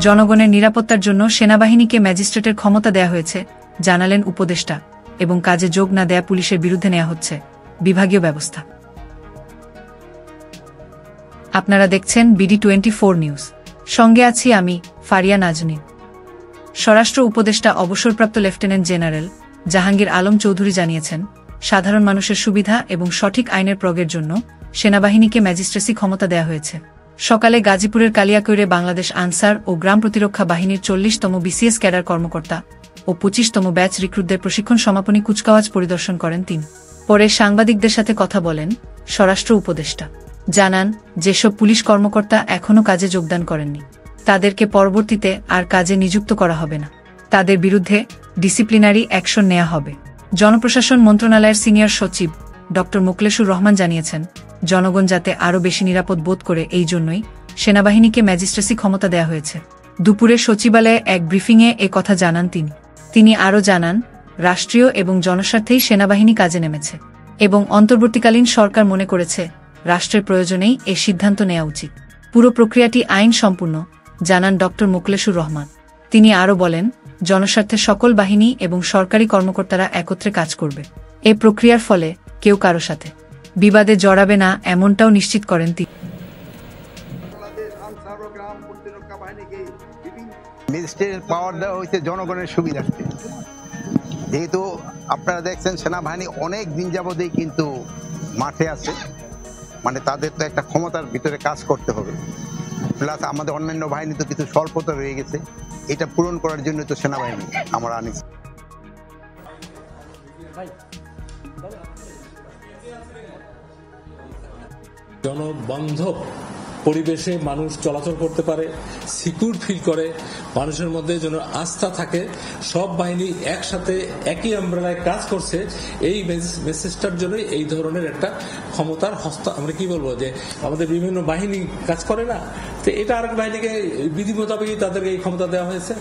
জনগণের নিরাপত্তার জন্য সেনাবাহিনীকে ম্যাজিস্ট্রেটের ক্ষমতা দেয়া হয়েছে, জানালেন উপদেষ্টা, এবং কাজে যোগ না দেয়া পুলিশের বিরুদ্ধে নেওয়া হচ্ছে বিভাগীয় ব্যবস্থা। আপনারা দেখছেন BD24 নিউজ। সঙ্গে আছি আমি, ফারিয়া নাজনীন। স্বরাষ্ট্র উপদেষ্টা অবসরপ্রাপ্ত লেফটেন্যান্ট জেনারেল জাহাঙ্গীর আলম চৌধুরী জানিয়েছেন, সাধারণ মানুষের সুবিধা এবং সঠিক আইনের প্রয়োগের জন্য সেনাবাহিনীকে ম্যাজিস্ট্রেসি ক্ষমতা দেয়া হয়েছে। সকালে গাজীপুরের কালিয়াকৈরে বাংলাদেশ আনসার ও গ্রাম প্রতিরক্ষা বাহিনীর 40তম BCS ক্যাডার কর্মকর্তা ও 25তম ব্যাচ রিক্রুটদের প্রশিক্ষণ সমাপনী কুচকাওয়াজ পরিদর্শন করেন তিনি। পরে সাংবাদিকদের সাথে কথা বলেন স্বরাষ্ট্র উপদেষ্টা। জানান, যেসব পুলিশ কর্মকর্তা এখনও কাজে যোগদান করেননি তাদেরকে পরবর্তীতে আর কাজে নিযুক্ত করা হবে না। তাদের বিরুদ্ধে ডিসিপ্লিনারি অ্যাকশন নেওয়া হবে। জনপ্রশাসন মন্ত্রণালয়ের সিনিয়র সচিব ড মোকলেসুর রহমান জানিয়েছেন, জনগণ যাতে আরও বেশি নিরাপদ বোধ করে এই জন্যই সেনাবাহিনীকে ম্যাজিস্ট্রেসি ক্ষমতা দেয়া হয়েছে। দুপুরে সচিবালয়ে এক ব্রিফিংয়ে এ কথা জানান তিনি আরও জানান, রাষ্ট্রীয় এবং জনস্বার্থেই সেনাবাহিনী কাজে নেমেছে এবং অন্তর্বর্তীকালীন সরকার মনে করেছে রাষ্ট্রের প্রয়োজনেই এ সিদ্ধান্ত নেওয়া উচিত। পুরো প্রক্রিয়াটি আইন সম্পূর্ণ, জানান ড মোকলেসুর রহমান। তিনি আরও বলেন, জনস্বার্থে সকল বাহিনী এবং সরকারি কর্মকর্তারা একত্রে কাজ করবে। এ প্রক্রিয়ার ফলে কেউ কারো সাথে বিবাদে জড়াবে না, এমনটাও নিশ্চিত করেন তিনি। ম্যাজিস্ট্রেটের পাওয়ার দেওয়া হয়েছে জনগণের সুবিধার্থে। যেহেতু আপনারা দেখছেন সেনাবাহিনী অনেক দিন যাবতেই কিন্তু মাঠে আছে, মানে তাদের তো একটা ক্ষমতার ভিতরে কাজ করতে হবে। প্লাস আমাদের অন্যান্য বাহিনী তো কিছু স্বল্পতা রয়ে গেছে, এটা পূরণ করার জন্য তো সেনাবাহিনী আমরা আনিছি। জনবান্ধব পরিবেশে মানুষ চলাচল করতে পারে, সিকিউর ফিল করে, মানুষের মধ্যে যেন আস্থা থাকে, সব বাহিনী একসাথে একই আমব্রেলায় কাজ করছে, এই মেসেজটার জন্য এই ধরনের একটা ক্ষমতার আমরা কি বলবো, যে আমাদের বিভিন্ন বাহিনী কাজ করে না, তো এটা আরেক বাহিনীকে বিধি মোতাবেকই তাদেরকে এই ক্ষমতা দেওয়া হয়েছে।